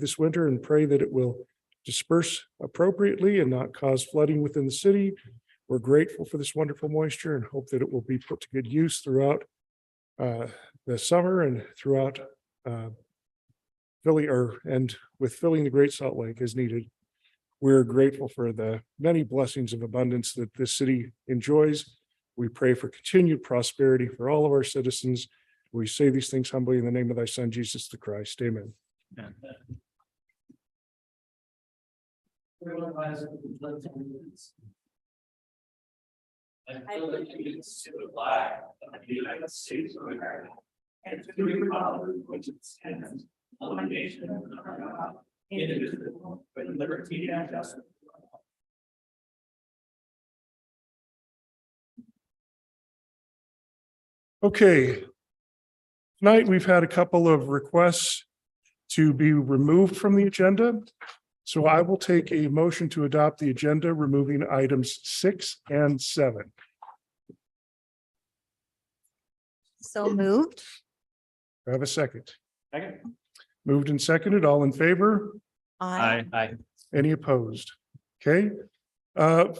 this winter and pray that it will disperse appropriately and not cause flooding within the city. We're grateful for this wonderful moisture and hope that it will be put to good use throughout the summer and throughout and with filling the Great Salt Lake as needed. We're grateful for the many blessings of abundance that this city enjoys. We pray for continued prosperity for all of our citizens. We say these things humbly in the name of thy Son, Jesus the Christ. Amen. Amen. I pledge allegiance to the flag of the United States of America and to the republic which it stands, one nation under God, indivisible, with liberty and justice. Okay. Tonight, we've had a couple of requests to be removed from the agenda. So I will take a motion to adopt the agenda, removing items 6 and 7. So moved. Do I have a second? Second. Moved and seconded. All in favor? Aye. Aye. Any opposed? Okay.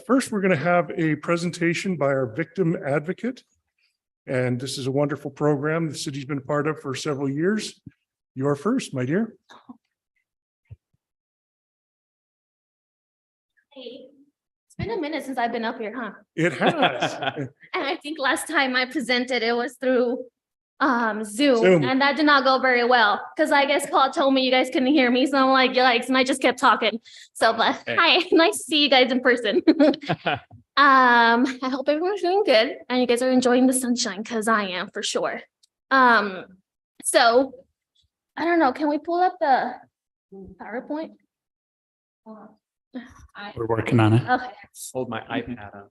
First, we're going to have a presentation by our victim advocate. And this is a wonderful program the city's been part of for several years. You're first, my dear. Hey, it's been a minute since I've been up here, huh? It has. And I think last time I presented, it was through Zoom, Zoom. and that did not go very well because I guess Paul told me you guys couldn't hear me, so I'm like, yikes, and I just kept talking. So, but Hey. hi, nice to see you guys in person. I hope everyone's doing good and you guys are enjoying the sunshine because I am for sure. So I don't know, can we pull up the PowerPoint? We're working on it. Okay. Hold my iPad up.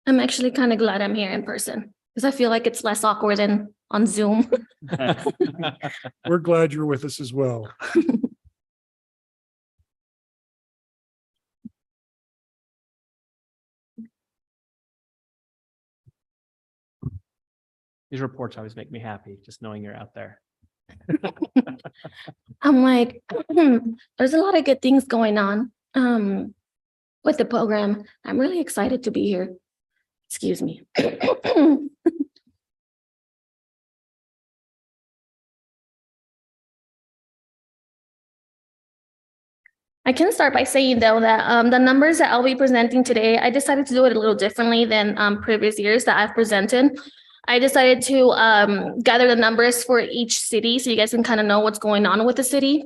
I'm actually kind of glad I'm here in person because I feel like it's less awkward than on Zoom. We're glad you're with us as well. These reports always make me happy, just knowing you're out there. I'm like, there's a lot of good things going on with the program. I'm really excited to be here. Excuse me. I can start by saying though that the numbers that I'll be presenting today, I decided to do it a little differently than previous years that I've presented. I decided to gather the numbers for each city so you guys can kind of know what's going on with the city.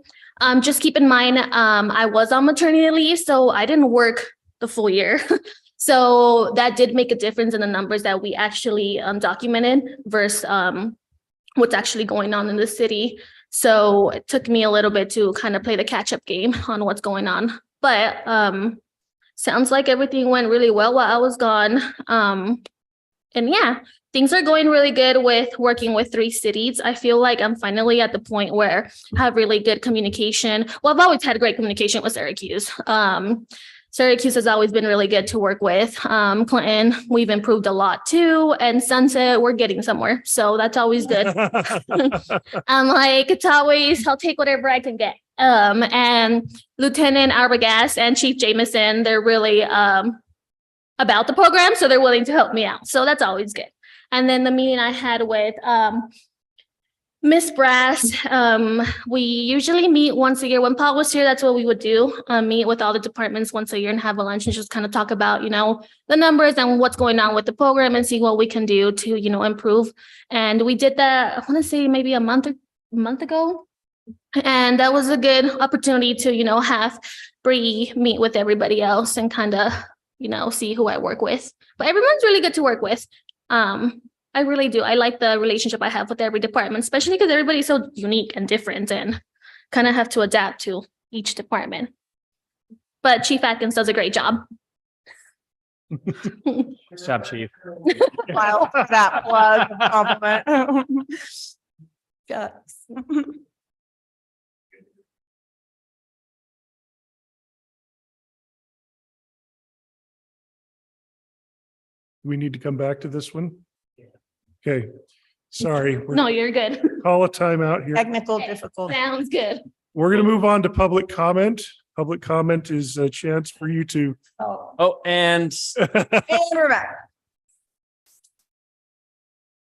Just keep in mind, I was on maternity leave, so I didn't work the full year. So that did make a difference in the numbers that we actually documented versus what's actually going on in the city. So it took me a little bit to kind of play the catch-up game on what's going on. But sounds like everything went really well while I was gone. And yeah, things are going really good with working with 3 cities. I feel like I'm finally at the point where I have really good communication. Well, I've always had great communication with Syracuse. Syracuse has always been really good to work with. Clinton, we've improved a lot too. And Sunset, we're getting somewhere. So that's always good. I'm like, it's always, I'll take whatever I can get. And Lieutenant Arbogast and Chief Jameson, they're really about the program. So they're willing to help me out. So that's always good. And then the meeting I had with Miss Brass, we usually meet once a year. When Paul was here, that's what we would do, meet with all the departments once a year and have a lunch and just kind of talk about, you know, the numbers and what's going on with the program and see what we can do to, you know, improve. And we did that, I want to say maybe a month ago. And that was a good opportunity to, you know, have Bree meet with everybody else and kind of, you know, see who I work with. But everyone's really good to work with. I really do. I like the relationship I have with every department, especially because everybody's so unique and different and kind of have to adapt to each department. But Chief Atkins does a great job. Good job, Chief. Wow, that plug compliment. Yes. we need to come back to this one? Okay, sorry. No, you're good. Call a timeout here. Technical difficulty. Sounds good. We're going to move on to public comment. Public comment is a chance for you to. Oh, and And we're back.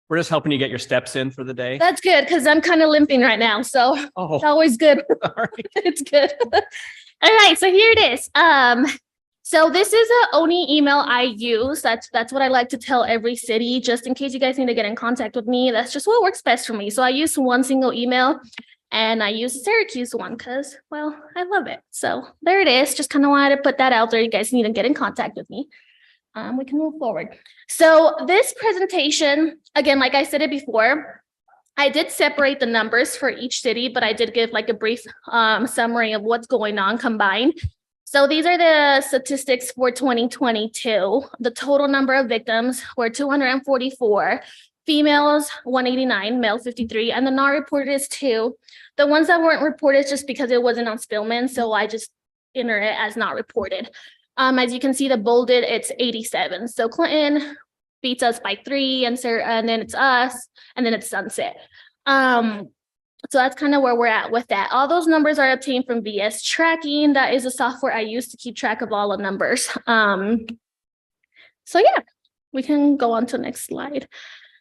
we're just helping you get your steps in for the day. That's good because I'm kind of limping right now. So it's Oh, always good. sorry. It's good. All right, so here it is. So this is a only email I use. That's what I like to tell every city, just in case you guys need to get in contact with me. That's just what works best for me. So I use one single email, and I use the Syracuse one because, well, I love it. So there it is. Just kind of wanted to put that out there. You guys need to get in contact with me. We can move forward. So this presentation, again, like I said it before, I did separate the numbers for each city, but I did give like a brief summary of what's going on combined. So these are the statistics for 2022. The total number of victims were 244, females 189, male 53, and the not reported is 2. The ones that weren't reported just because it wasn't on Spillman, so I just enter it as not reported. As you can see, the bolded, it's 87. So Clinton beats us by 3, and then it's us, and then it's Sunset. So that's kind of where we're at with that. All those numbers are obtained from VS Tracking. That is a software I use to keep track of all the numbers. So yeah, we can go on to the next slide.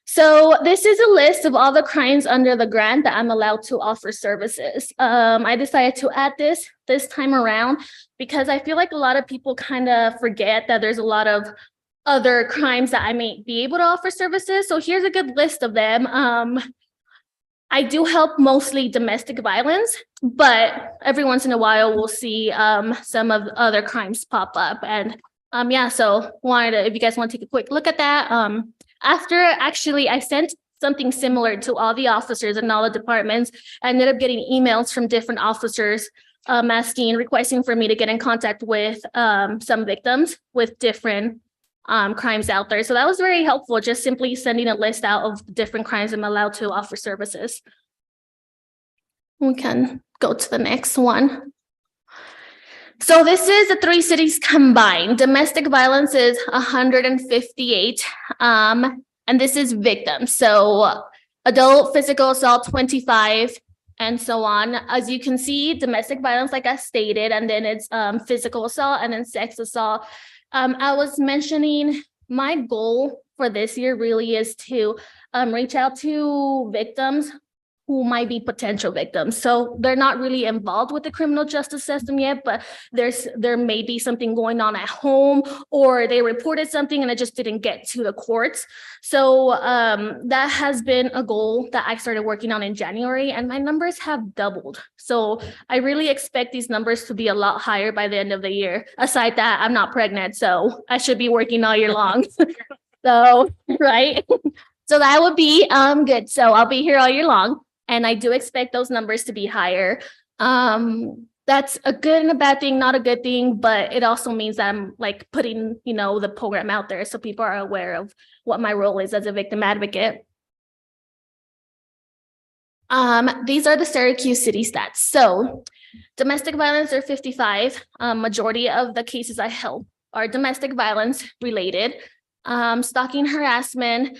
So this is a list of all the crimes under the grant that I'm allowed to offer services. I decided to add this time around because I feel like a lot of people kind of forget that there's a lot of other crimes that I may be able to offer services. So here's a good list of them. I do help mostly domestic violence, but every once in a while we'll see some of the other crimes pop up. And yeah, so if you guys want to take a quick look at that. After actually I sent something similar to all the officers and all the departments, I ended up getting emails from different officers requesting for me to get in contact with some victims with different crimes out there. So that was very helpful, just simply sending a list out of the different crimes I'm allowed to offer services. We can go to the next one. So this is the 3 cities combined. Domestic violence is 158, and this is victims. So adult physical assault 25, and so on. As you can see, domestic violence, like I stated, and then it's physical assault and then sex assault. I was mentioning my goal for this year really is to reach out to victims who might be potential victims. So they're not really involved with the criminal justice system yet, but there may be something going on at home, or they reported something and it just didn't get to the courts. So that has been a goal that I started working on in January, and my numbers have doubled. So I really expect these numbers to be a lot higher by the end of the year. Aside that, I'm not pregnant, so I should be working all year long. So, right? So that would be good. So I'll be here all year long. And I do expect those numbers to be higher. That's a good and a bad thing, not a good thing, but it also means that I'm like putting, the program out there so people are aware of what my role is as a victim advocate. These are the Syracuse City stats. So domestic violence are 55. Majority of the cases I help are domestic violence related. Stalking, harassment.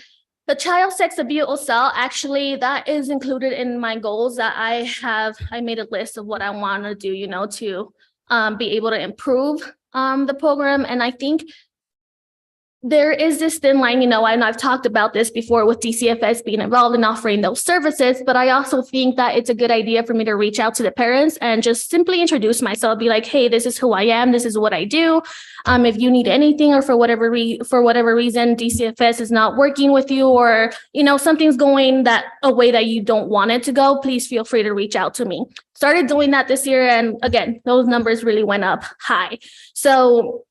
The child sex abuse assault, actually, that is included in my goals that I made a list of what I want to do, to be able to improve the program. And I think there is this thin line, and I've talked about this before with DCFS being involved in offering those services, but I also think that it's a good idea for me to reach out to the parents and just simply introduce myself, be like, hey, this is who I am, this is what I do. If you need anything, or for whatever reason, DCFS is not working with you, or, something's going a way that you don't want it to go, please feel free to reach out to me. Started doing that this year. And again, those numbers really went up high. So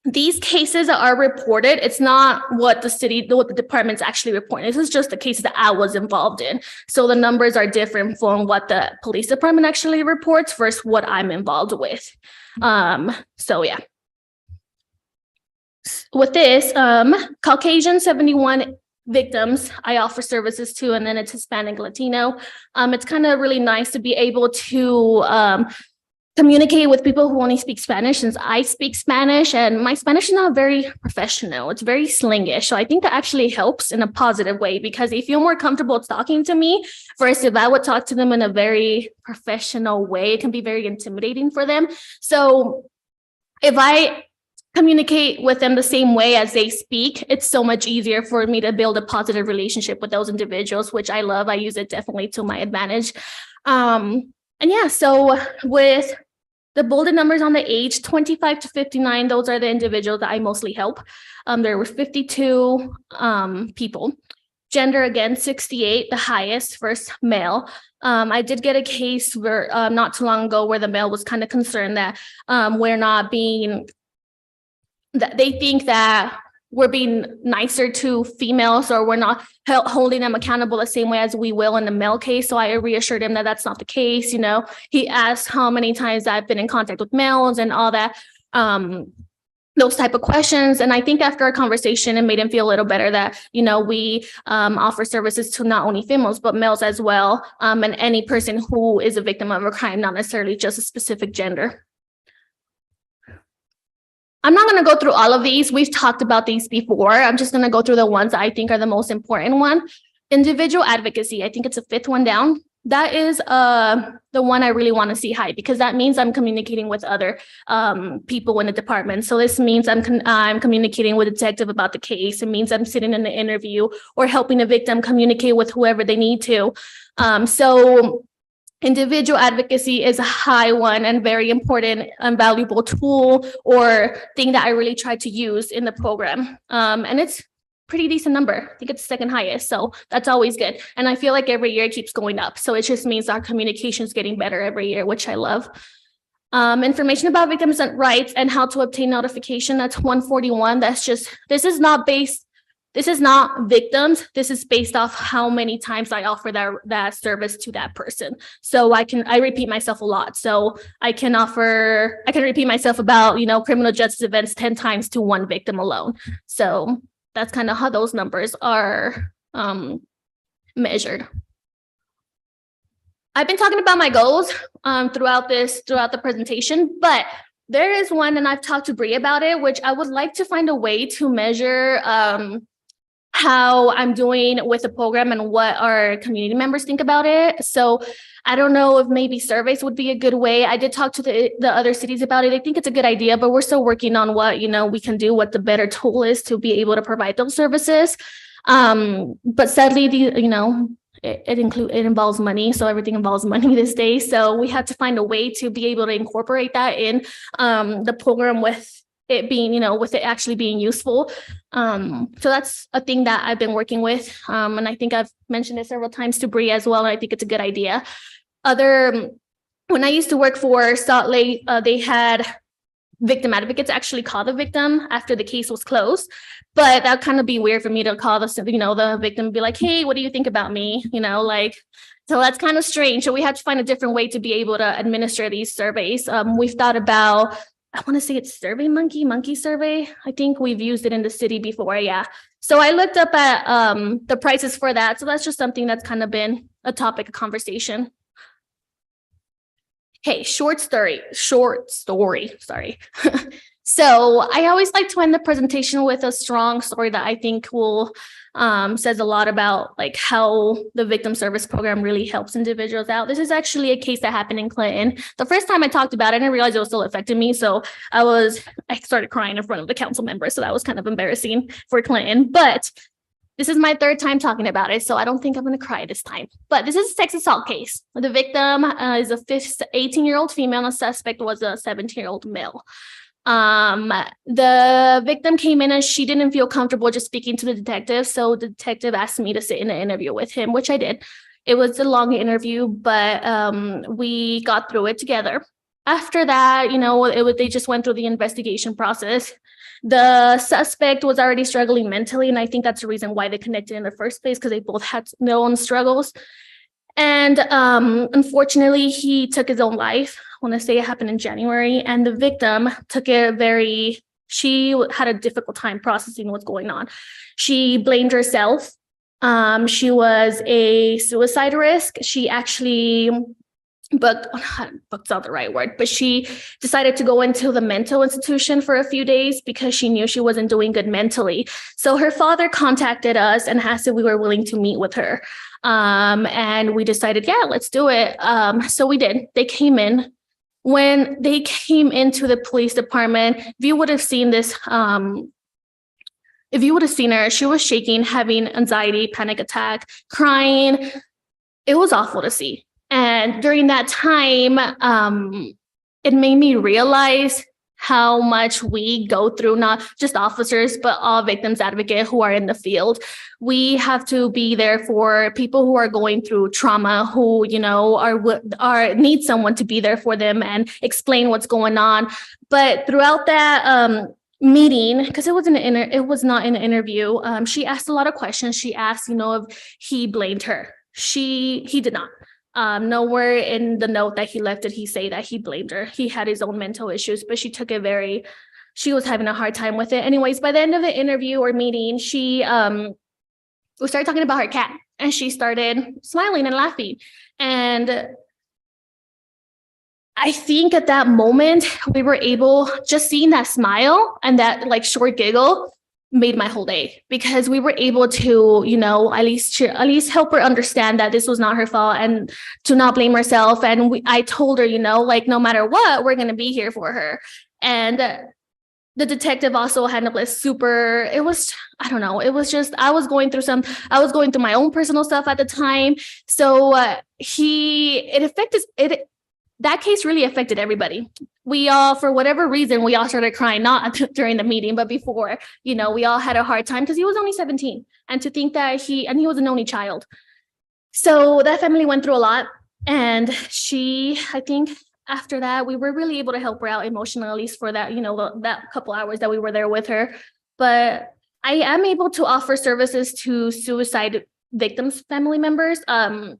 these cases are reported. It's not what the department's actually reporting. This is just the cases that I was involved in. So the numbers are different from what the police department actually reports versus what I'm involved with. So yeah. With this, Caucasian 71 victims I offer services to, and then it's Hispanic, Latino. It's kind of really nice to be able to communicate with people who only speak Spanish, since I speak Spanish and my Spanish is not very professional. It's very slangish. So I think that actually helps in a positive way, because they feel more comfortable talking to me versus if I would talk to them in a very professional way, it can be very intimidating for them. So if I communicate with them the same way as they speak, it's so much easier for me to build a positive relationship with those individuals, which I love. I use it definitely to my advantage. And yeah, so with the bolded numbers on the age 25 to 59, those are the individuals that I mostly help. There were 52 people. Gender, again, 68, the highest, first male. I did get a case where not too long ago where the male was kind of concerned that we're not being, that they think that we're being nicer to females or we're not holding them accountable the same way as we will in the male case. So I reassured him that that's not the case. You know, he asked how many times I've been in contact with males and all that, those type of questions. And I think after our conversation, it made him feel a little better that, you know, we offer services to not only females, but males as well. And any person who is a victim of a crime, not necessarily just a specific gender. I'm not going to go through all of these. We've talked about these before. I'm just going to go through the ones that I think are the most important one. Individual advocacy. I think it's a fifth one down. That is the one I really want to see high, because that means I'm communicating with other people in the department. So this means I'm communicating with a detective about the case. It means I'm sitting in the interview or helping a victim communicate with whoever they need to. So individual advocacy is a high one and very important and valuable tool or thing that I really try to use in the program. And it's pretty decent number. I think it's second highest. So that's always good. And I feel like every year it keeps going up. So it just means our communication is getting better every year, which I love. Information about victims' rights and how to obtain notification. That's 141. That's just, this is not victims. This is based off how many times I offer that service to that person. So I repeat myself a lot. So I can repeat myself about, you know, criminal justice events 10 times to one victim alone. So that's kind of how those numbers are measured. I've been talking about my goals throughout the presentation, but there is one, and I've talked to Bree about it, which I would like to find a way to measure how I'm doing with the program and what our community members think about it. So I don't know if maybe surveys would be a good way. I did talk to the other cities about it. I think it's a good idea, but we're still working on what, you know, we can do, what the better tool is to be able to provide those services. But sadly, it involves money. So everything involves money these days. So we have to find a way to be able to incorporate that in the program with it being, with it actually being useful. So that's a thing that I've been working with. And I think I've mentioned it several times to Bree as well. And I think it's a good idea. When I used to work for Salt Lake, they had victim advocates actually call the victim after the case was closed. But that kind of be weird for me to call the victim and be like, hey, what do you think about me? So that's kind of strange. So we have to find a different way to be able to administer these surveys. We've thought about, I want to say it's Monkey Survey. I think we've used it in the city before. Yeah. So I looked up at the prices for that. So that's just something that's kind of been a topic of conversation. Hey, short story, sorry. So I always like to end the presentation with a strong story that I think will says a lot about like how the victim service program really helps individuals out. This is actually a case that happened in Clinton. The first time I talked about it, I didn't realize it was still affecting me. So I started crying in front of the council members. So that was kind of embarrassing for Clinton, but this is my third time talking about it, so I don't think I'm going to cry this time. But this is a sex assault case. The victim is a 18-year-old female, and the suspect was a 17-year-old male. The victim came in and she didn't feel comfortable just speaking to the detective, so the detective asked me to sit in an interview with him, which I did. It was a long interview, but we got through it together. After that, they just went through the investigation process. The suspect was already struggling mentally, and I think that's the reason why they connected in the first place, because they both had their own struggles. And unfortunately, he took his own life. I want to say it happened in January, and the victim she had a difficult time processing what's going on. She blamed herself. She was a suicide risk. She actually book's not the right word, but she decided to go into the mental institution for a few days because she knew she wasn't doing good mentally. So her father contacted us and asked if we were willing to meet with her. And we decided, yeah, let's do it. So we did. They came in. When they came into the police department, if you would have seen this, if you would have seen her, she was shaking, having anxiety, panic attack, crying. It was awful to see. And during that time, it made me realize how much we go through, not just officers, but all victims advocates who are in the field. We have to be there for people who are going through trauma, who, you know, are need someone to be there for them and explain what's going on. But throughout that meeting, because it was not an interview, she asked a lot of questions. She asked, you know, if he blamed her. He did not. Nowhere in the note that he left did he say that he blamed her. He had his own mental issues, but she took it she was having a hard time with it. Anyways, by the end of the interview or meeting, we started talking about her cat, and she started smiling and laughing. And I think at that moment, we were able, just seeing that smile and that like short giggle made my whole day, because we were able to, you know, at least help her understand that this was not her fault and to not blame herself. And I told her, you know, like, no matter what, we're going to be here for her. And the detective also handled it super, it was, I don't know, it was just, I was going through my own personal stuff at the time. So that case really affected everybody. We all, for whatever reason, we all started crying, not during the meeting, but before, you know, we all had a hard time because he was only 17. And to think that he was an only child. So that family went through a lot. And I think after that, we were really able to help her out emotionally, at least for that, you know, that couple hours that we were there with her. But I am able to offer services to suicide victims' family members. There are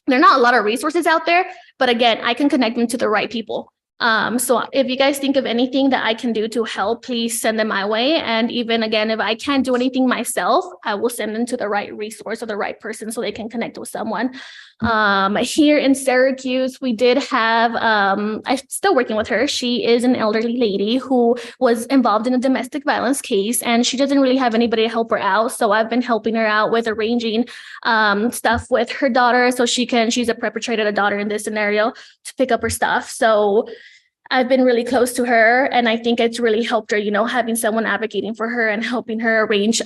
not a lot of resources out there, but again, I can connect them to the right people. So if you guys think of anything that I can do to help, please send them my way. And even again, if I can't do anything myself, I will send them to the right resource or the right person so they can connect with someone. Here in Syracuse, we did have, I'm still working with her. She is an elderly lady who was involved in a domestic violence case, and she doesn't really have anybody to help her out. So I've been helping her out with arranging stuff with her daughter so she's a perpetrated a daughter in this scenario, to pick up her stuff. So I've been really close to her, and I think it's really helped her, you know, having someone advocating for her and helping her arrange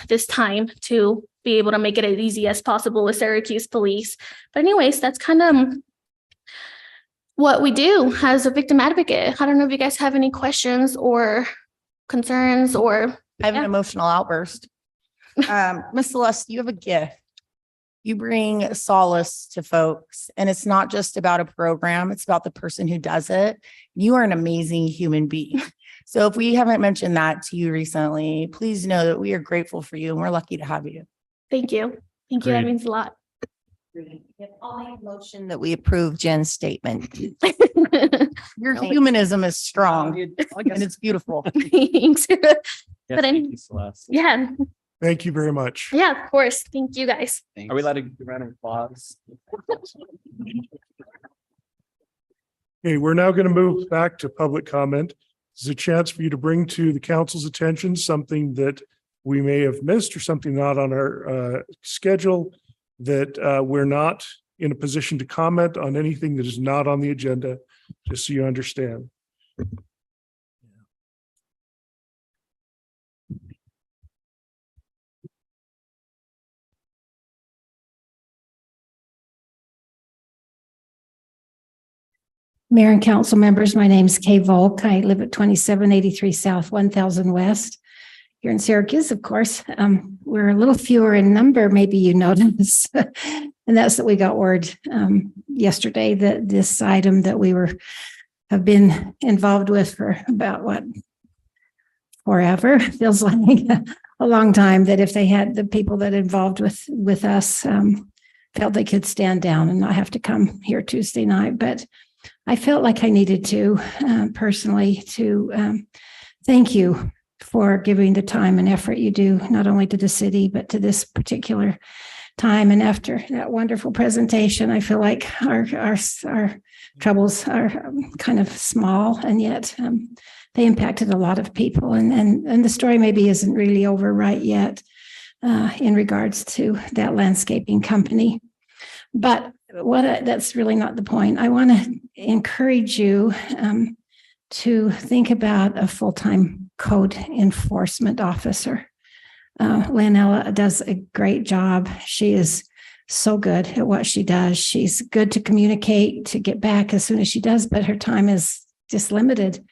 this time to be able to make it as easy as possible with Syracuse police. But anyways, that's kind of what we do as a victim advocate. I don't know if you guys have any questions or concerns or. I have an emotional outburst. Miss Celeste, you have a gift. You bring solace to folks, and it's not just about a program. It's about the person who does it. You are an amazing human being. So if we haven't mentioned that to you recently, please know that we are grateful for you and we're lucky to have you. Thank you. Thank you. That means a lot. I'll make a motion that we approve Jen's statement. Your humanism is strong and it's beautiful. Thanks. Yes, thank you, Celeste. Yeah. Thank you very much. Yeah, of course. Thank you guys. Are we allowed to give a round of applause? Okay, we're now going to move back to public comment. This is a chance for you to bring to the council's attention something that we may have missed or something not on our schedule, that we're not in a position to comment on anything that is not on the agenda, just so you understand. Mayor and council members, my name is Kay Volk. I live at 2783 South, 1000 West here in Syracuse, of course. We're a little fewer in number, maybe you noticed. And that's that we got word yesterday that this item that we have been involved with for about forever, feels like a long time, that if they had the people that involved with us felt they could stand down and not have to come here Tuesday night. But I felt like I needed to personally to thank you for giving the time and effort you do, not only to the city, but to this particular time. And after that wonderful presentation, I feel like our troubles are kind of small, and yet they impacted a lot of people. And the story maybe isn't really over right yet in regards to that landscaping company. But that's really not the point. I want to encourage you to think about a full-time code enforcement officer. Lanella does a great job. She is so good at what she does. She's good to communicate, to get back as soon as she does, but her time is just limited.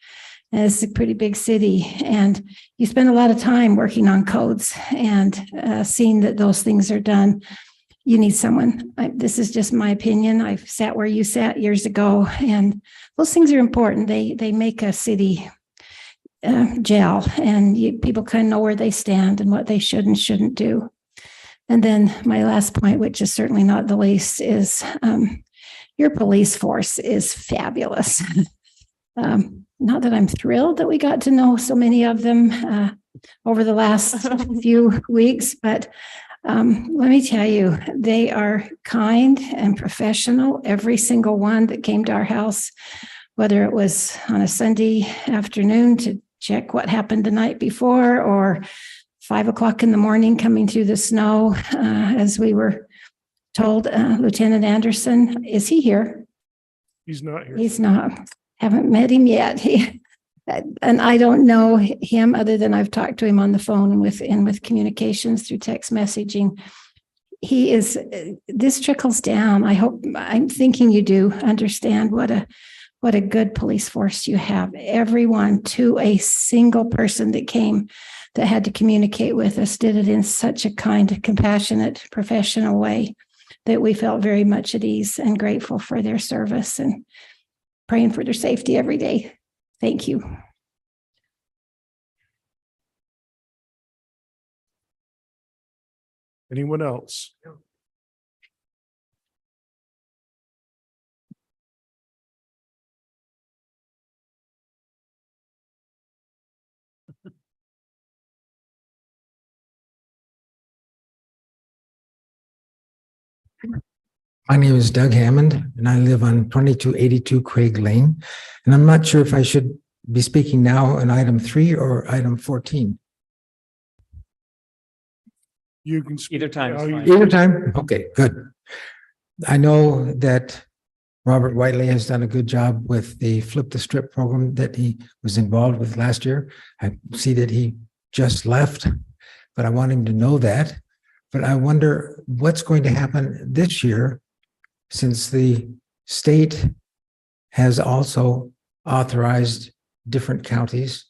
And it's a pretty big city, and you spend a lot of time working on codes and seeing that those things are done. You need someone. This is just my opinion. I've sat where you sat years ago, and those things are important. They make a city gel, and people kind of know where they stand and what they should and shouldn't do. And then my last point, which is certainly not the least, is your police force is fabulous. Not that I'm thrilled that we got to know so many of them over the last few weeks, but let me tell you, they are kind and professional. Every single one that came to our house, whether it was on a Sunday afternoon to check what happened the night before, or 5 o'clock in the morning coming through the snow, as we were told, Lieutenant Anderson, is he here? He's not here. He's not. Haven't met him yet. And I don't know him other than I've talked to him on the phone and with communications through text messaging. He is, this trickles down. I'm thinking you do understand what a good police force you have. Everyone, to a single person that came that had to communicate with us, did it in such a kind, compassionate, professional way that we felt very much at ease and grateful for their service and praying for their safety every day. Thank you. Anyone else? My name is Doug Hammond, and I live on 2282 Craig Lane. And I'm not sure if I should be speaking now on item 3 or item 14. You can speak. Either time is Yeah, fine. Either time? Okay, good. I know that Robert Whiteley has done a good job with the Flip the Strip program that he was involved with last year. I see that he just left, but I want him to know that. But I wonder what's going to happen this year, since the state has also authorized different counties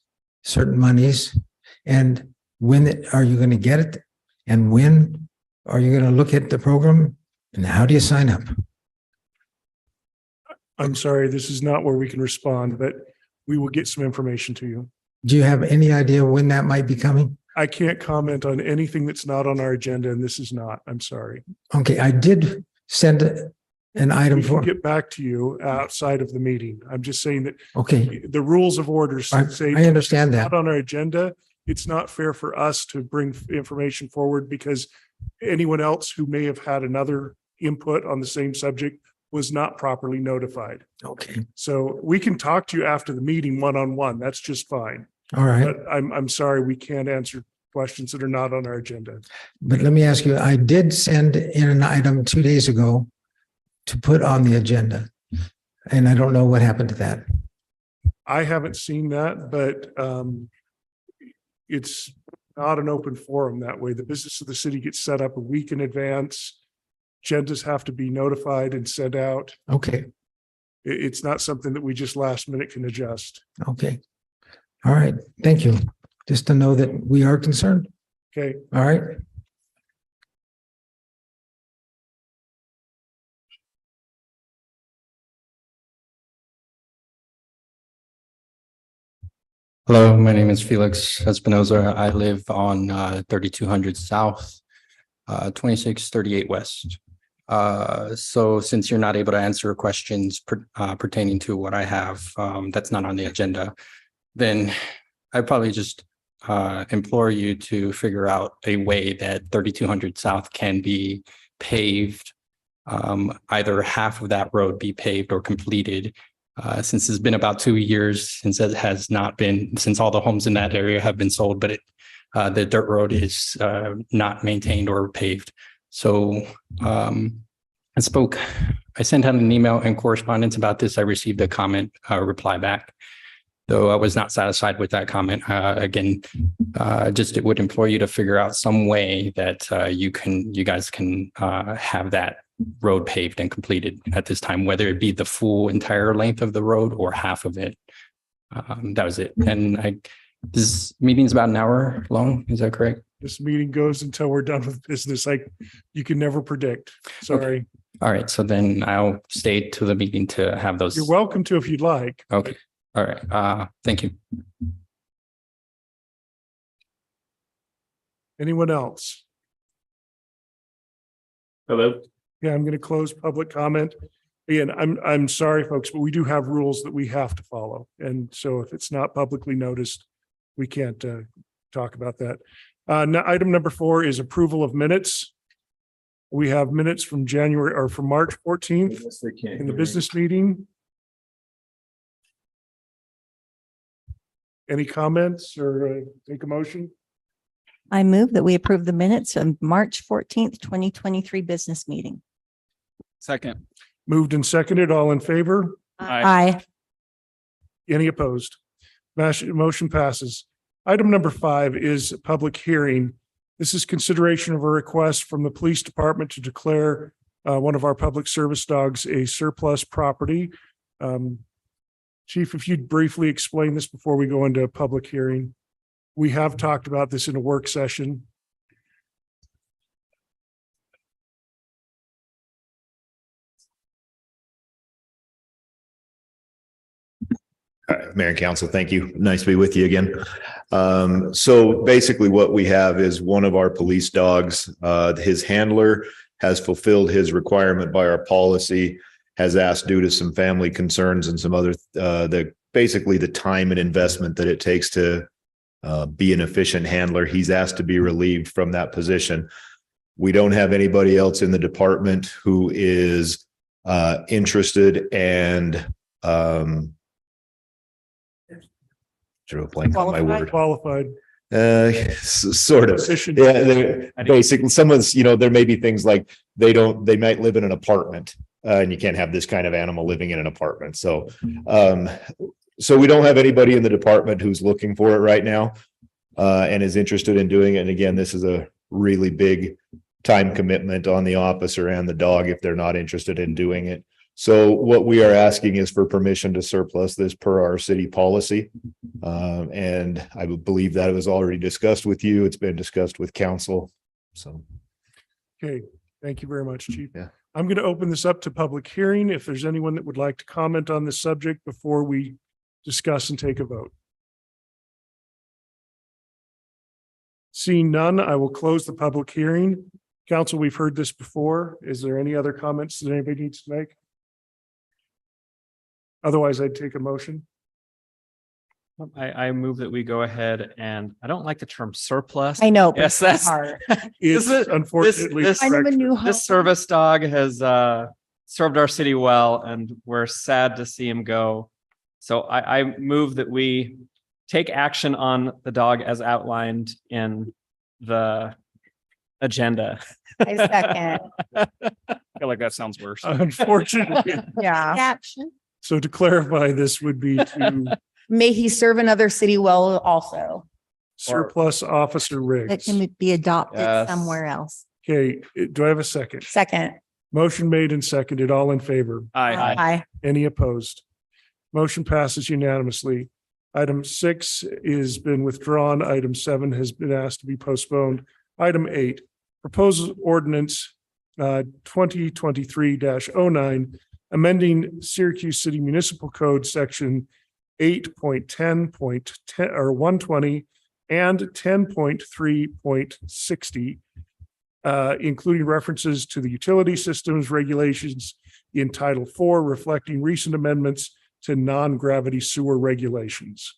certain monies, and when are you going to get it? And when are you going to look at the program? And how do you sign up? I'm sorry, this is not where we can respond, but we will get some information to you. Do you have any idea when that might be coming? I can't comment on anything that's not on our agenda, and this is not. I'm sorry. Okay, I did send an item We can for, get back to you outside of the meeting. I'm just saying that okay, the rules of order say I understand that. not on our agenda. It's not fair for us to bring information forward because anyone else who may have had another input on the same subject was not properly notified. Okay, So we can talk to you after the meeting one-on-one. That's just fine. all right. But I'm sorry, we can't answer questions that are not on our agenda. But let me ask you, I did send in an item 2 days ago to put on the agenda, and I don't know what happened to that. I haven't seen that, but it's not an open forum that way. The business of the city gets set up a week in advance. Agendas have to be notified and sent out. Okay, It's not something that we just last minute can adjust. okay. All right, thank you. Just to know that we are concerned. Okay. All right. Hello, my name is Felix Espinoza. I live on 3200 South, 2638 West. So since you're not able to answer questions pertaining to what I have that's not on the agenda, then I probably just implore you to figure out a way that 3200 South can be paved, either half of that road be paved or completed. Since it's been about 2 years since it has not been, since all the homes in that area have been sold, but the dirt road is not maintained or paved. So I sent out an email and correspondence about this. I received a comment, reply back. Though I was not satisfied with that comment. Again, just it would implore you to figure out some way that you guys can have that road paved and completed at this time, whether it be the full entire length of the road or half of it. That was it. And this meeting's about an hour long. Is that correct? This meeting goes until we're done with business. You can never predict. Sorry. Okay. All right. So then I'll stay to the meeting to have those. You're welcome to if you'd like. Okay. All right. Thank you. Anyone else? Hello. Yeah, I'm going to close public comment. Again, I'm sorry, folks, but we do have rules that we have to follow. And so if it's not publicly noticed, we can't talk about that. Item number 4 is approval of minutes. We have minutes from March 14th in the business meeting. Any comments or take a motion? I move that we approve the minutes of March 14th, 2023 business meeting. Second. Moved and seconded, all in favor? Aye. Any opposed? Motion passes. Item number 5 is a public hearing. This is consideration of a request from the police department to declare one of our public service dogs a surplus property. Chief, if you'd briefly explain this before we go into a public hearing. We have talked about this in a work session. All right, Mayor and Council, thank you. Nice to be with you again. So basically what we have is one of our police dogs, his handler has fulfilled his requirement by our policy, has asked due to some family concerns and some other, basically the time and investment that it takes to be an efficient handler. He's asked to be relieved from that position. We don't have anybody else in the department who is interested and drew a blank on my word. Qualified. Sort of. Position. Yeah, basically some of there may be things like they might live in an apartment and you can't have this kind of animal living in an apartment. So so we don't have anybody in the department who's looking for it right now and is interested in doing it. And again, this is a really big time commitment on the officer and the dog if they're not interested in doing it. So what we are asking is for permission to surplus this per our city policy. And I would believe that it was already discussed with you. It's been discussed with council. So. Okay, thank you very much, Chief. Yeah. I'm going to open this up to public hearing. If there's anyone that would like to comment on this subject before we discuss and take a vote. Seeing none, I will close the public hearing. Council, we've heard this before. Is there any other comments that anybody needs to make? Otherwise, I'd take a motion. I move that we go ahead and I don't like the term surplus. I know. but Yes, that's hard. It's unfortunately Kind of a correct. new home. This service dog has served our city well, and we're sad to see him go. So I move that we take action on the dog as outlined in the agenda. I second. I feel like that sounds worse. Unfortunately. Yeah. Action. So to clarify, this would be to May he serve another city well also. surplus Officer That Riggs. can be adopted Yes. somewhere else. Okay, do I have a second? Second. Motion made and seconded. All in favor? Aye. Any opposed? Motion passes unanimously. Item 6 is been withdrawn. Item 7 has been asked to be postponed. Item 8, proposed ordinance 2023-09, amending Syracuse City Municipal Code Section 8.10.10 or 120 and 10.3.60, including references to the utility systems regulations in Title IV, reflecting recent amendments to non-gravity sewer regulations.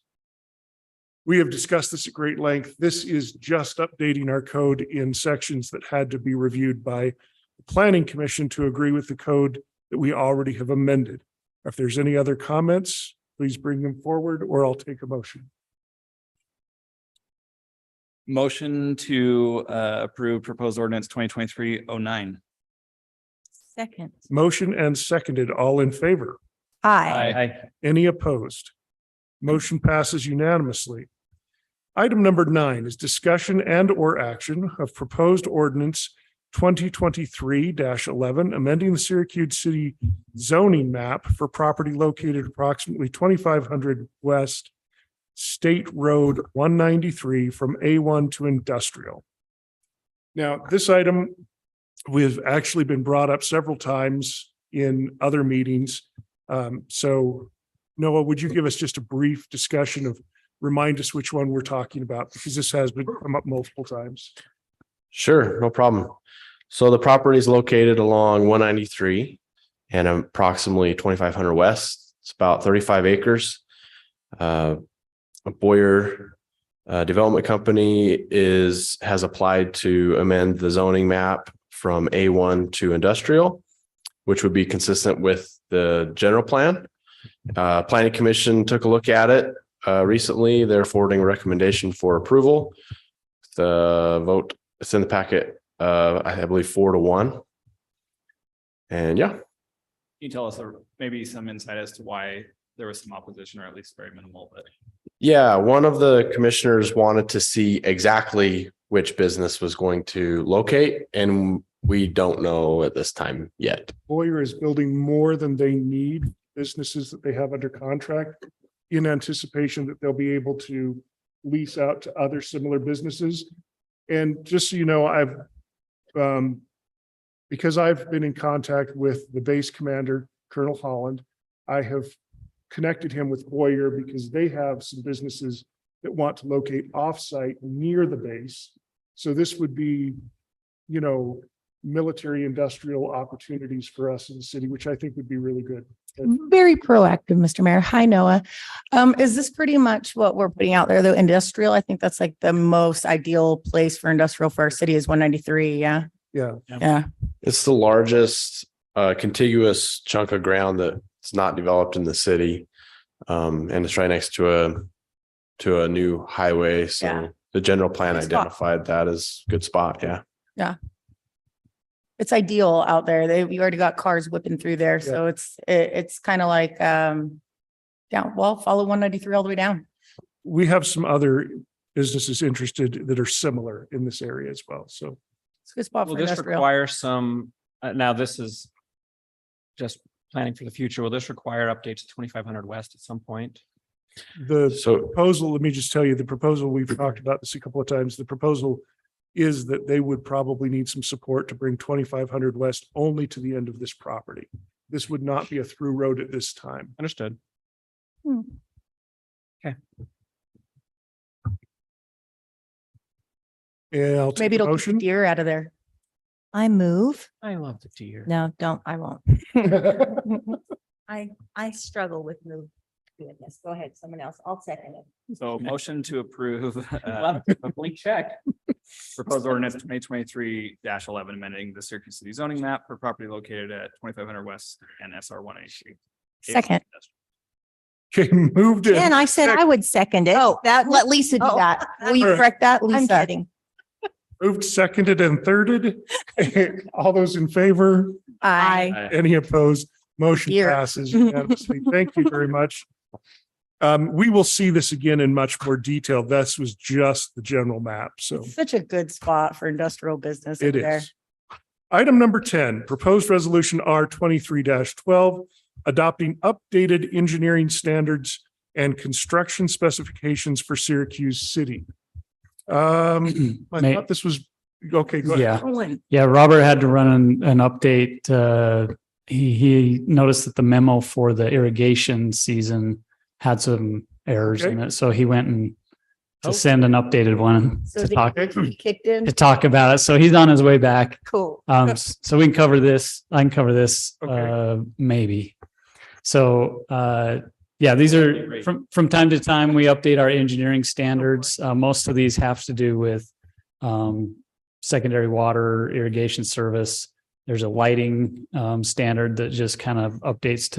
We have discussed this at great length. This is just updating our code in sections that had to be reviewed by the Planning Commission to agree with the code that we already have amended. If there's any other comments, please bring them forward or I'll take a motion. Motion to approve proposed ordinance 2023-09. Second. Motion and seconded, all in favor. Aye. Any opposed? Motion passes unanimously. Item number 9 is discussion and or action of proposed ordinance 2023-11, amending the Syracuse City zoning map for property located approximately 2500 West State Road 193 from A1 to industrial. Now, this item we've actually been brought up several times in other meetings. So Noah, would you give us just a brief discussion of, remind us which one we're talking about, because this has been come up multiple times. Sure, no problem. So the property is located along 193 and approximately 2500 west. It's about 35 acres. A Boyer Development Company has applied to amend the zoning map from A1 to industrial, which would be consistent with the general plan. Planning Commission took a look at it recently. They're forwarding a recommendation for approval. The vote is in the packet, I believe 4-1. And yeah. Can you tell us maybe some insight as to why there was some opposition, or at least very minimal, but Yeah, one of the commissioners wanted to see exactly which business was going to locate, and we don't know at this time yet. Boyer is building more than they need businesses that they have under contract in anticipation that they'll be able to lease out to other similar businesses. And just so you know, because I've been in contact with the base commander, Colonel Holland, I have connected him with Boyer because they have some businesses that want to locate offsite near the base. So this would be, you know, military industrial opportunities for us in the city, which I think would be really good. Very proactive, Mr. Mayor. Hi, Noah. Is this pretty much what we're putting out there, though? Industrial, I think that's like the most ideal place for industrial for our city is 193. Yeah. Yeah. It's the largest contiguous chunk of ground that's not developed in the city. And it's right next to a new highway. So Yeah. the general plan Good spot. identified that as a good spot. Yeah. Yeah. It's ideal out there. You already got cars whipping through there. So it's kind of like, follow 193 all the way down. We have some other businesses interested that are similar in this area as well. So It's a good spot Will for this industrial. require some, now this is just planning for the future. Will this require updates to 2500 West at some point? the So proposal, let me just tell you, the proposal, we've talked about this a couple of times. The proposal is that they would probably need some support to bring 2500 West only to the end of this property. This would not be a through road at this time. Understood. And I'll take Maybe a it'll keep the motion. deer out of there. I move. I love the deer. No, don't. I won't. I struggle with move. Goodness. Go ahead. Someone else. I'll second it. so motion to approve A blink check. proposed ordinance 2023-11, amending the Syracuse City zoning map for property located at 2500 West and SR 183. Second. Okay, moved in. And I said I would second it. Oh, let Lisa do Oh. that. Will you All right. correct that, I'm Lisa? kidding. Moved, seconded and thirded. All those in favor? Aye. Any opposed? Motion Dear. passes unanimously. Thank you very much. We will see this again in much more detail. This was just the general map, so Such a good spot for industrial business. it over there. is. Item number 10, proposed resolution R 23-12, adopting updated engineering standards and construction specifications for Syracuse City. I May- thought this was, okay, go ahead. Yeah, Colin. yeah. Robert had to run an update. He noticed that the memo for the irrigation season had some errors in it, so he went and Oh. to send an updated one So to the talk kicked in. about it. So he's on his way back. Cool. So we can cover this. I can cover this, Okay. maybe. So, yeah, these are from time to time, we update our engineering standards. Most of these have to do with, secondary water irrigation service there's a lighting standard that just kind of updates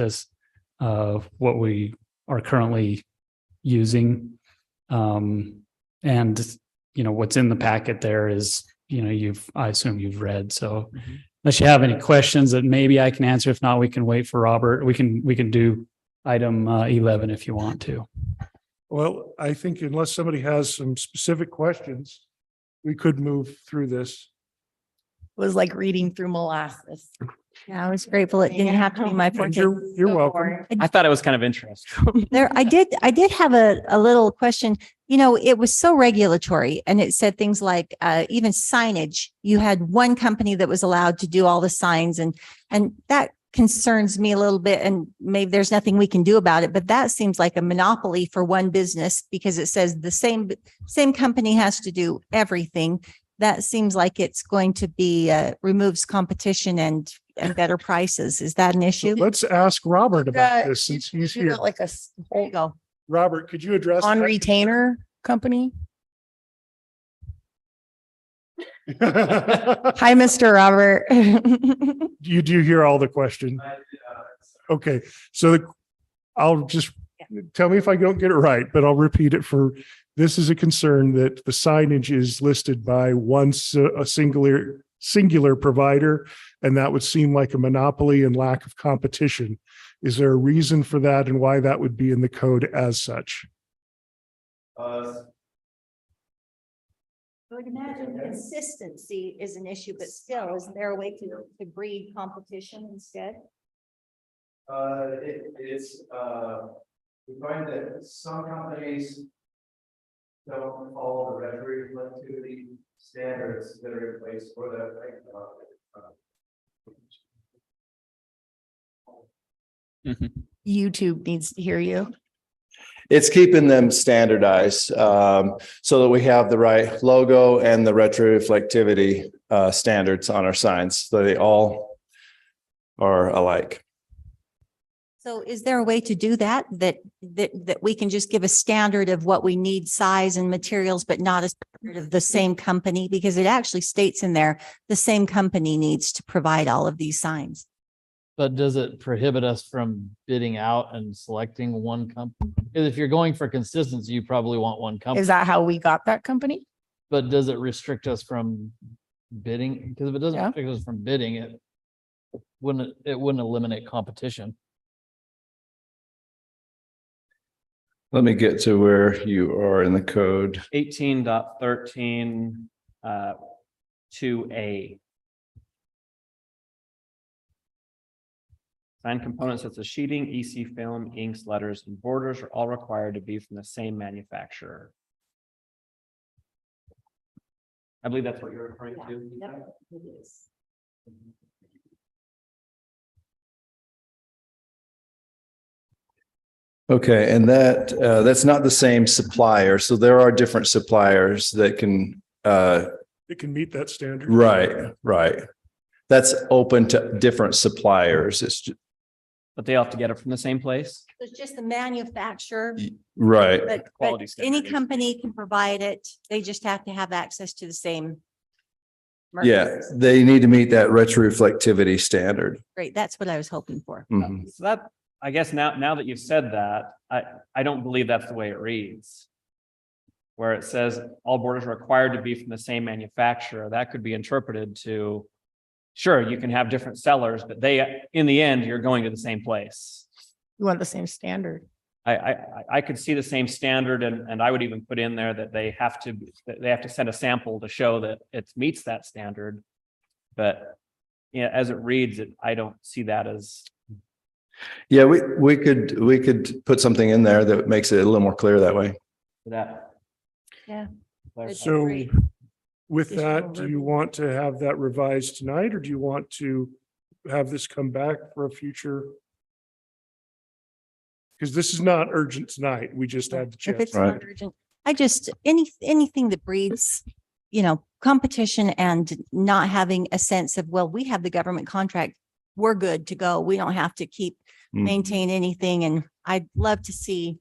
to what we are currently using. And, you know, what's in the packet there is, you know, I assume you've read. So unless you have any questions that maybe I can answer, if not, we can wait for Robert. We can do item 11 if you want to. Well, I think unless somebody has some specific questions, we could move through this. It was like reading through molasses. Yeah, I was grateful it didn't have to be my And forte. you're welcome. I thought it was kind of interesting. There, I did have a little question. You know, it was so regulatory and it said things like, even signage, you had one company that was allowed to do all the signs and that concerns me a little bit, and maybe there's nothing we can do about it, but that seems like a monopoly for one business because it says the same company has to do everything. That seems like it's going to be, removes competition and better prices. Is that an issue? Let's ask Robert about this since he's You here. got like There you go. Robert, could you address? on that? retainer company. Hi, Mr. Robert. Do you hear all the question? Okay, so I'll just, tell me if I don't get it right, but I'll repeat it this is a concern that the signage is listed by a singular provider, and that would seem like a monopoly and lack of competition. Is there a reason for that and why that would be in the code as such? I would imagine consistency is an issue, but still, isn't there a way to breed competition instead? It's we find that some companies don't follow the reflectivity standards that are in place for that. YouTube needs to hear you. It's keeping them standardized so that we have the right logo and the retroreflectivity standards on our signs, so they all are alike. So is there a way to do that we can just give a standard of what we need, size and materials, but not as part of the same company? Because it actually states in there, the same company needs to provide all of these signs. But does it prohibit us from bidding out and selecting one company? Because if you're going for consistency, you probably want one company. Is that how we got that company? But does it restrict us from bidding? Because if it doesn't Yeah. restrict us from bidding, it wouldn't eliminate competition. Let me get to where you are in the code. 18.13 2A. Sign components such as sheeting, EC film, inks, letters, and borders are all required to be from the same manufacturer. I believe that's what you're referring to. Yep, it is. Okay, and that's not the same supplier. So there are different suppliers that can It can meet that standard. right. That's open to different suppliers. It's But they all have to get it from the same place. It's just the manufacturer, right. but Quality any standard. company can provide it. They just have to have access to the same. Yeah, merchandise. they need to meet that retroreflectivity standard. Great. That's what I was hoping for. Mhm. So that, I guess now that you've said that, I don't believe that's the way it reads. Where it says all borders are required to be from the same manufacturer, that could be interpreted to, sure, you can have different sellers, but in the end, you're going to the same place. You want the same standard. I could see the same standard, and I would even put in there that they have to send a sample to show that it meets that standard. But yeah, as it reads, I don't see that as. Yeah, we could put something in there that makes it a little more clear that way. That. Yeah. So Great. with Additional that, do you want to have that revised tonight, or do you want to have this come back for a future? Because this is not urgent tonight. We just had the If chance. it's not urgent, anything that breeds, competition and not having a sense of, well, we have the government contract, we're good to go. We don't have to keep maintain anything. And I'd love to see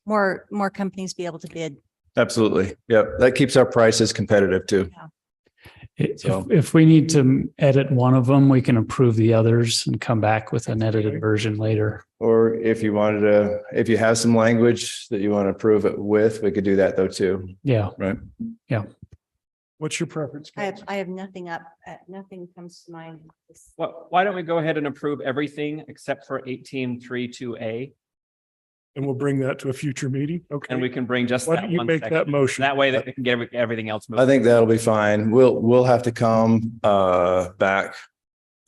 more companies be able to bid. Absolutely. Yeah, that keeps our prices competitive too. So- If we need to edit one of them, we can approve the others and come back with an edited version later. Or if you wanted to, if you have some language that you want to approve it with, we could do that though too, Yeah. right? What's your preference? I have nothing up, nothing comes to mind. Why don't we go ahead and approve everything except for 18.3.2A? And we'll bring that to a future meeting. And Okay. we can bring just Why that don't you one make section. that motion? That way that we can get everything else moving. I think that'll be fine. We'll have to come back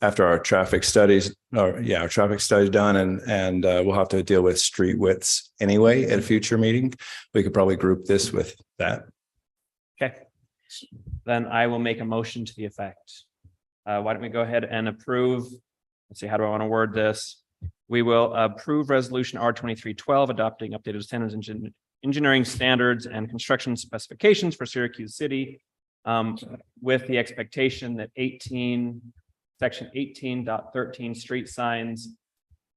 after our traffic studies, our traffic study done and we'll have to deal with street widths anyway at a future meeting. We could probably group this with that. Okay. Then I will make a motion to the effect. Why don't we go ahead and approve? Let's see, how do I want to word this? We will approve resolution R 2312, adopting updated standards, engineering standards and construction specifications for Syracuse City. With the expectation that section 18.13 street signs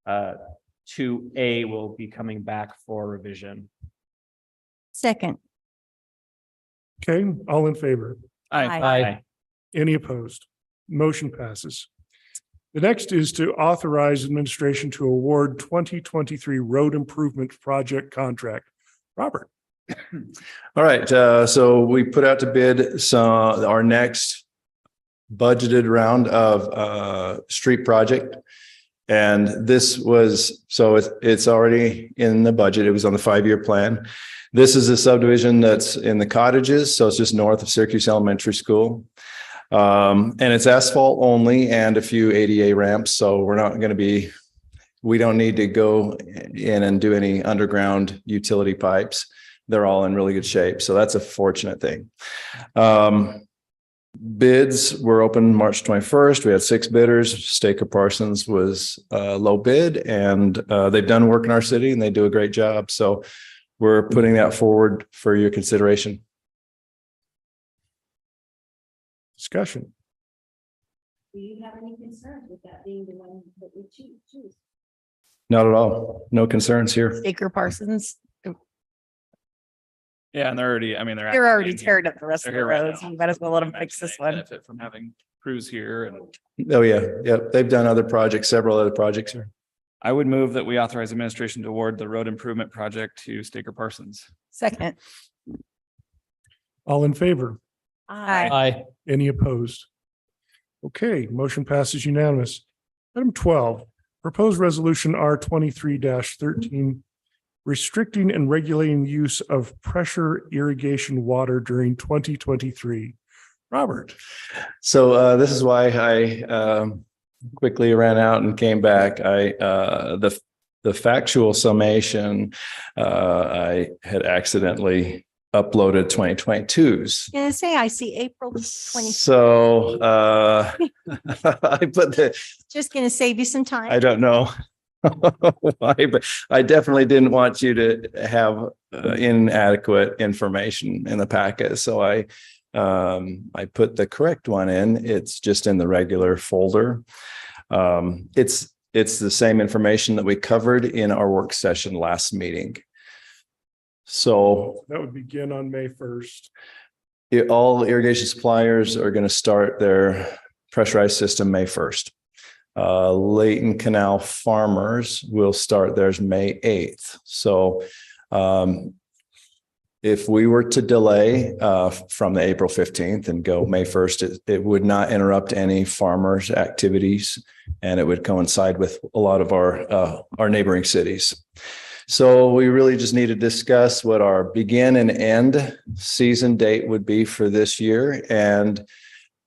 2A will be coming back for revision. Second. Okay, all in favor? Aye. Any opposed? Motion passes. The next is to authorize administration to award 2023 road improvement project contract. Robert. All right, so we put out to bid our next budgeted round of street project. And this was, so it's already in the budget. It was on the 5-year plan. This is a subdivision that's in the cottages, so it's just north of Syracuse Elementary School. And it's asphalt only and a few ADA ramps, so we don't need to go in and do any underground utility pipes. They're all in really good shape, so that's a fortunate thing. Bids were open March 21st. We had 6 bidders. Staker Parsons was low bid, and they've done work in our city and they do a great job. So we're putting that forward for your consideration. Discussion. Do you have any concerns with that being the one that we choose? Not at all. No concerns here. Staker Parsons, Yeah, and they're already, I mean, they're already tearing up the rest of They're the here right roads. now. You might as well let them Imagine fix this they one. benefit from having crews here, and Oh, yeah. Yep. They've done other projects, several other projects here. I would move that we authorize administration to award the road improvement project to Staker Parsons. Second. All in favor? Aye. Aye. Any opposed? Okay, motion passes unanimous. Item 12, proposed resolution R 23-13, restricting and regulating the use of pressure irrigation water during 2023. Robert. So this is why I quickly ran out and came back. The factual summation, I had accidentally uploaded 2022's. Gonna say, I see April 20. So I put Just gonna save you some time. I don't know why, but I definitely didn't want you to have inadequate information in the packet. So I put the correct one in. It's just in the regular folder. It's the same information that we covered in our work session last meeting. So That would begin on May 1st. all irrigation suppliers are going to start their pressurized system May 1st. Layton Canal farmers will start theirs May 8th. So if we were to delay from the April 15th and go May 1st, it would not interrupt any farmers' activities, and it would coincide with a lot of our neighboring cities. So we really just need to discuss what our begin and end season date would be for this year. And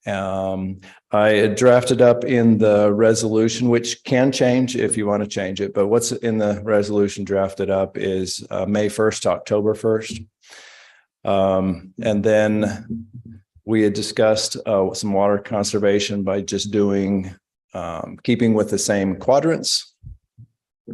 I drafted up in the resolution, which can change if you want to change it, but what's in the resolution drafted up is May 1st to October 1st. And then we had discussed some water conservation by just doing, keeping with the same quadrants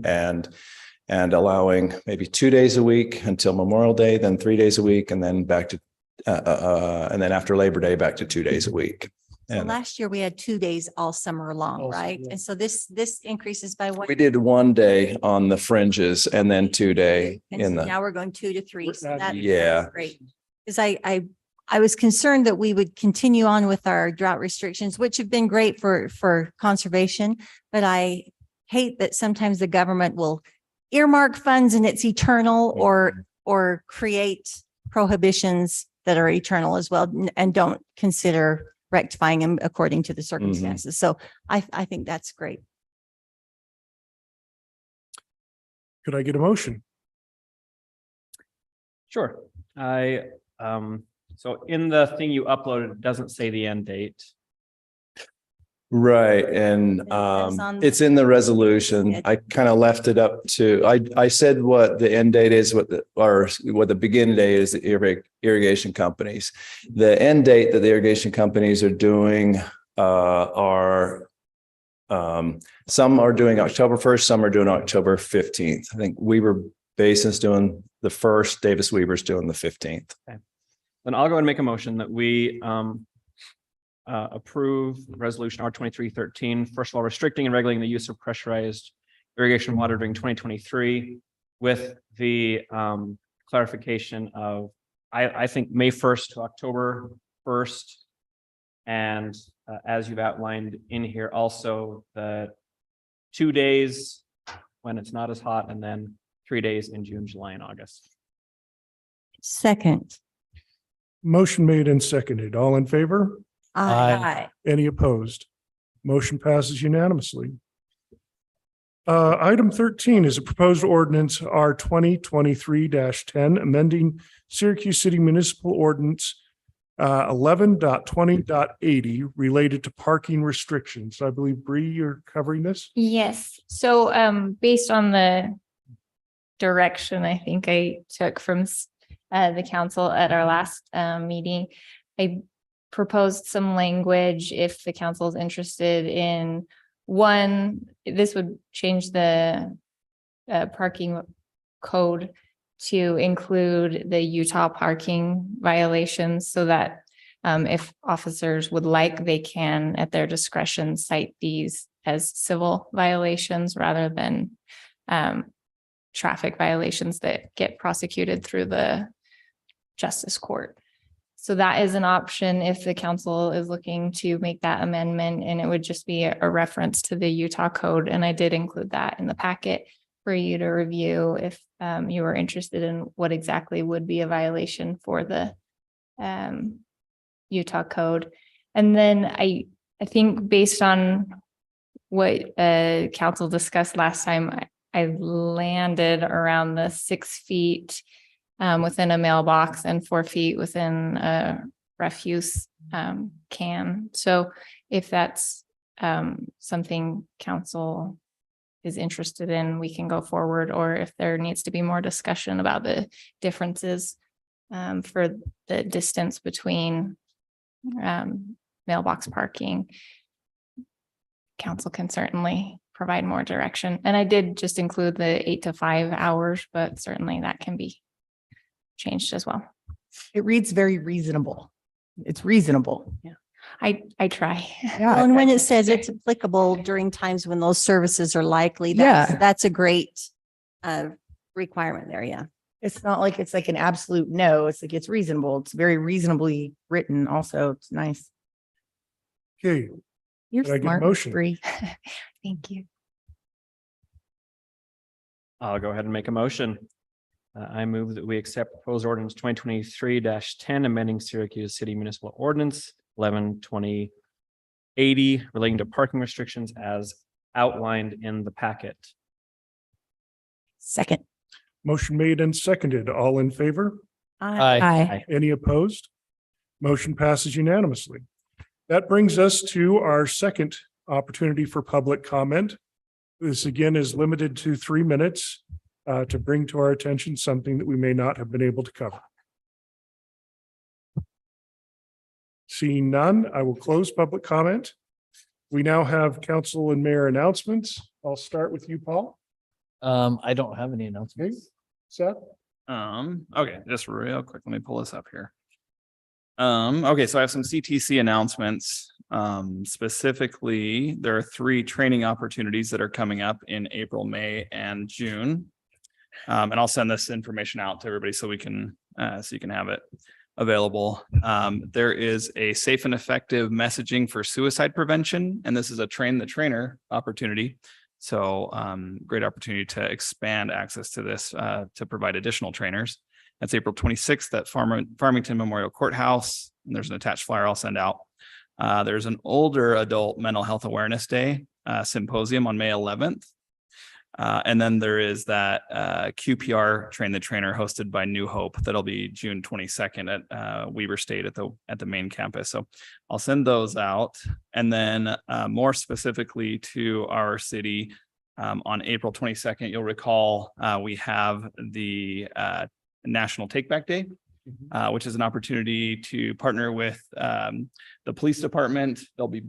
and allowing maybe 2 days a week until Memorial Day, then 3 days a week, and then back to, and then after Labor Day, back to 2 days a week. So And last year we had 2 days all summer long, All right? summer. And so this increases by one. we did 1 day on the fringes and then 2 day And in so the, now we're going 2 to 3. So We're that- Yeah. that's great. Because I I was concerned that we would continue on with our drought restrictions, which have been great for conservation. But I hate that sometimes the government will earmark funds and it's eternal, or create prohibitions that are eternal as well and don't consider rectifying them according to the circumstances. So I think that's great. Could I get a motion? Sure. So in the thing you uploaded, it doesn't say the end date. Right, and says on the- it's in the resolution. I kind of left it up to, I said what the end date is, what the beginning date is, the irrigation companies. The end date that the irrigation companies are doing are some are doing October 1st, some are doing October 15th. I think Weber Basin's doing the 1st, Davis Weber's doing the 15th. Okay. Then I'll go and make a motion that we approve resolution R2313. First of all, restricting and regulating the use of pressurized irrigation water during 2023 with the clarification of, I think, May 1st to October 1st. And as you've outlined in here, also the 2 days when it's not as hot, and then 3 days in June, July, and August. Second. Motion made and seconded. All in favor? Aye. Any opposed? Motion passes unanimously. Item 13 is a proposed ordinance R 2023-10, amending Syracuse City Municipal Ordinance 11.20.80 related to parking restrictions. I believe, Bree, you're covering this? Yes, so based on the direction I think I took from the council at our last meeting, I proposed some language if the council is interested in. One, this would change the parking code to include the Utah parking violations so that if officers would like, they can at their discretion cite these as civil violations rather than traffic violations that get prosecuted through the justice court. So that is an option if the council is looking to make that amendment, and it would just be a reference to the Utah code. And I did include that in the packet for you to review if you were interested in what exactly would be a violation for the Utah code. And then I think based on what council discussed last time, I landed around the 6 feet within a mailbox and 4 feet within a refuse can. So if that's something council is interested in, we can go forward, or if there needs to be more discussion about the differences for the distance between mailbox parking, council can certainly provide more direction. And I did just include the 8 to 5 hours, but certainly that can be changed as well. It reads very reasonable. It's reasonable. Yeah. I try. Yeah. And when it says it's applicable during times when those services are likely, that's a great requirement there. Yeah. It's not like it's like an absolute no. It's like it's reasonable. It's very reasonably written. Also, it's nice. Okay. You're Can I get a smart, motion? Bree. Thank you. I'll go ahead and make a motion. I move that we accept proposed ordinance 2023-10, amending Syracuse City Municipal Ordinance 11-2080 relating to parking restrictions as outlined in the packet. Second. Motion made and seconded. All in favor? Aye. Any opposed? Motion passes unanimously. That brings us to our second opportunity for public comment. This again is limited to 3 minutes to bring to our attention something that we may not have been able to cover. Seeing none, I will close public comment. We now have council and mayor announcements. I'll start with you, Paul. I don't have any announcements. Seth? Okay, just real quick, let me pull this up here. Okay, so I have some CTC announcements. Specifically, there are 3 training opportunities that are coming up in April, May, and June. And I'll send this information out to everybody so we can, so you can have it. available. There is a safe and effective messaging for suicide prevention, and this is a train the trainer opportunity. So great opportunity to expand access to this to provide additional trainers. That's April 26th at Farmington Memorial Courthouse. And there's an attached flyer I'll send out. There's an older adult mental health awareness day symposium on May 11th. And then there is that QPR Train the Trainer hosted by New Hope. That'll be June 22nd at Weber State at the main campus. So I'll send those out. And then more specifically to our city, on April 22nd, you'll recall we have the National Take Back Day, which is an opportunity to partner with the police department. There'll be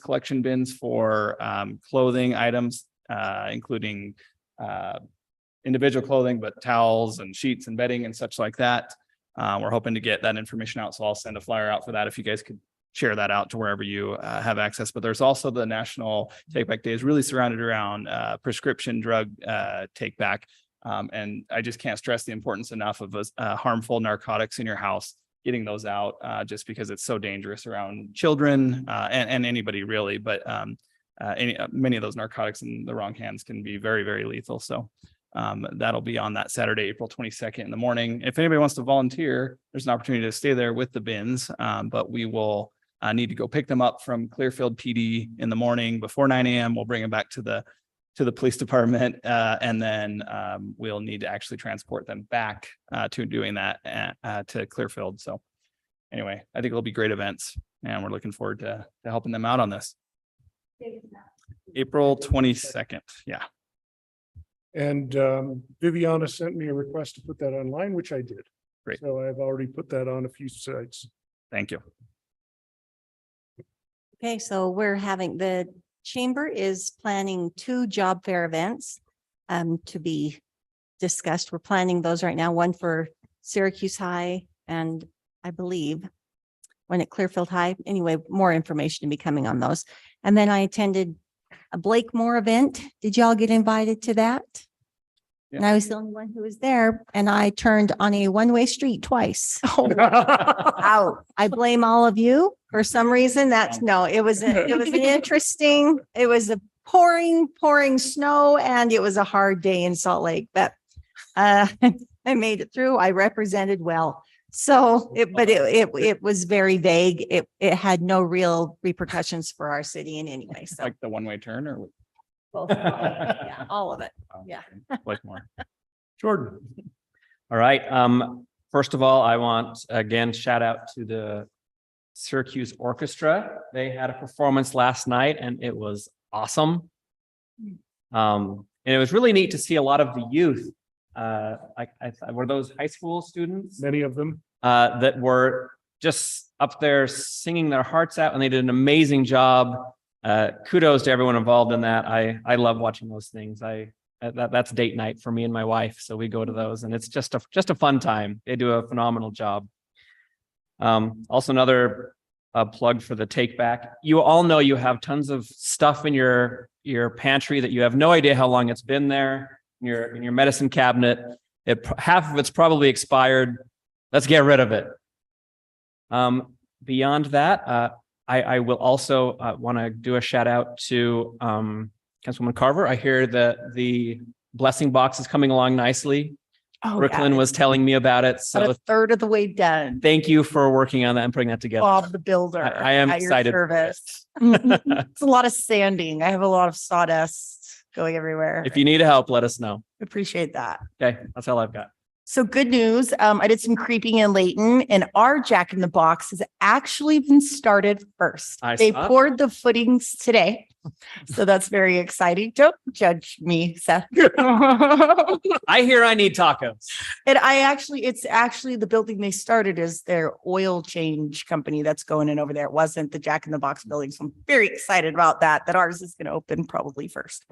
collection bins for clothing items, including individual clothing, but towels and sheets and bedding and such like that. We're hoping to get that information out. So I'll send a flyer out for that if you guys could share that out to wherever you have access. But there's also the National Take Back Day is really surrounded around prescription drug take back. And I just can't stress the importance enough of harmful narcotics in your house, getting those out just because it's so dangerous around children and anybody really. But many of those narcotics in the wrong hands can be very, very lethal. So that'll be on that Saturday, April 22nd in the morning. If anybody wants to volunteer, there's an opportunity to stay there with the bins, but we will need to go pick them up from Clearfield PD in the morning before 9 a.m. We'll bring them back to the police department, and then we'll need to actually transport them back to doing that to Clearfield. So anyway, I think it'll be great events, and we're looking forward to helping them out on this. April 22nd. Yeah. And Viviana sent me a request to put that online, which I did. Great. So I've already put that on a few sites. Thank you. Okay, so the chamber is planning 2 job fair events to be discussed. We're planning those right now, one for Syracuse High and I believe one at Clearfield High. Anyway, more information to be coming on those. And then I attended a Blakemore event. Did y'all get invited to that? Yeah. And I was the only one who was there, and I turned on a one-way street twice. Out. I blame all of you for some reason. It was a pouring snow, and it was a hard day in Salt Lake, but I made it through. I represented well. So it was very vague. It had no real repercussions for our city in any way. So Like the one-way turn or? both, yeah, all of it. Yeah. Like more. Jordan. All right. First of all, I want again shout out to the Syracuse Orchestra. They had a performance last night and it was awesome. And it was really neat to see a lot of the youth. Were those high school students? Many of them. That were just up there singing their hearts out, and they did an amazing job. Kudos to everyone involved in that. I love watching those things. That's date night for me and my wife, so we go to those, and it's just a fun time. They do a phenomenal job. Also, another plug for the Take Back. You all know you have tons of stuff in your pantry that you have no idea how long it's been there. In your medicine cabinet, half of it's probably expired. Let's get rid of it. Beyond that, I will also want to do a shout out to Councilwoman Carver. I hear that the blessing box is coming along nicely. Oh, Brooklyn was telling me about it. About So a third of the way done. thank you for working on that and putting that together. Bob the Builder. I am at your excited. service. It's a lot of sanding. I have a lot of sawdust going everywhere. If you need help, let us know. Appreciate that. Okay, that's all I've got. So good news. I did some creeping in Layton, and our Jack in the Box has actually been started first. I They saw it. poured the footings today. So that's very exciting. Don't judge me, Seth. I hear I need tacos. And it's actually the building they started is their oil change company that's going in over there. It wasn't the Jack in the Box building. So I'm very excited about that ours is going to open probably first.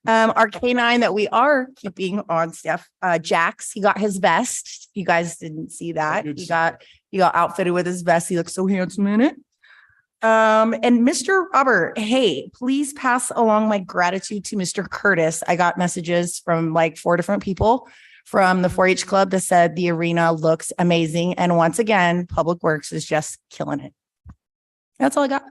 Our canine that we are keeping on staff, Jax, he got his vest. You guys didn't see that. He got outfitted with his vest. He looks so handsome in it. And Mr. Robert, hey, please pass along my gratitude to Mr. Curtis. I got messages from like 4 different people from the 4-H club that said the arena looks amazing. And once again, Public Works is just killing it. That's all I got.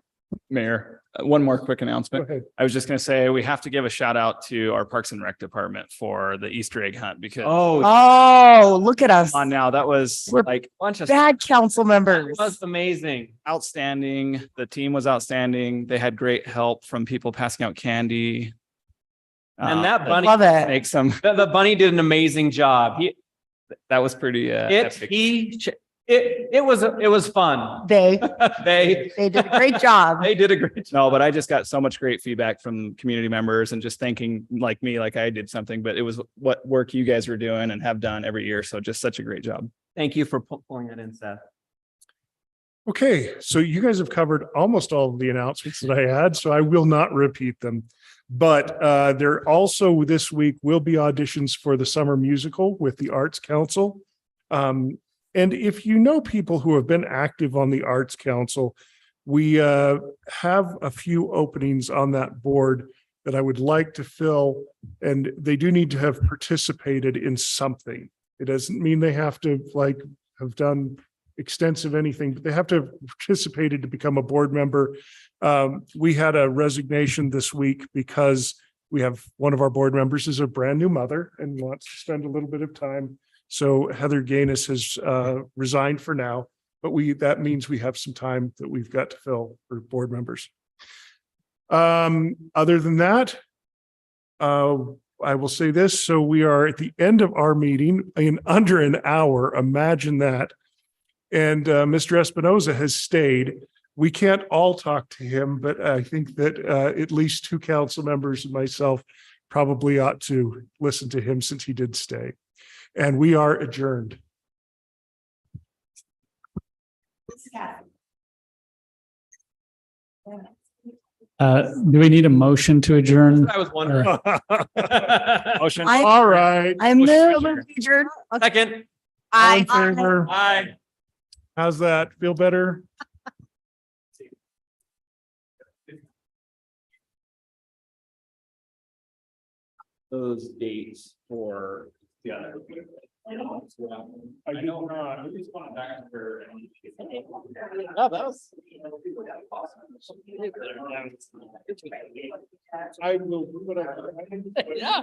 Mayor, one more quick Go announcement. ahead. I was just gonna say, we have to give a shout out to our Parks and Rec department for the Easter egg hunt because Oh, look at us. on now, that was We're like Bunch of. Bad council members. That was amazing. outstanding. The team was outstanding. They had great help from people passing out candy. And that bunny, Love it. Make some, the bunny did an amazing job. that was pretty epic. It was fun. They They did a great job. they did a great job. No, but I just got so much great feedback from community members and just thanking like me, like I did something, but it was what work you guys were doing and have done every year. So just such a great job. Thank you for pulling that in, Seth. Okay, so you guys have covered almost all of the announcements that I had, so I will not repeat them. But there also this week will be auditions for the summer musical with the Arts Council. And if you know people who have been active on the Arts Council, we have a few openings on that board that I would like to fill, and they do need to have participated in something. It doesn't mean they have to like have done extensive anything, but they have to have participated to become a board member. We had a resignation this week because we have one of our board members is a brand new mother and wants to spend a little bit of time. So Heather Gaines has resigned for now, but that means we have some time that we've got to fill for board members. Other than that, I will say this. So we are at the end of our meeting in under an hour. Imagine that. And Mr. Espinoza has stayed. We can't all talk to him, but I think that at least 2 council members and myself probably ought to listen to him since he did stay. And we are adjourned. Do we need a motion to adjourn? I was wondering. Motion. All right. I move adjourned. Second. All in favor? Aye. How's that? Feel better? Those dates for the other. I did not. Yeah, that was. I will do what I. Yeah.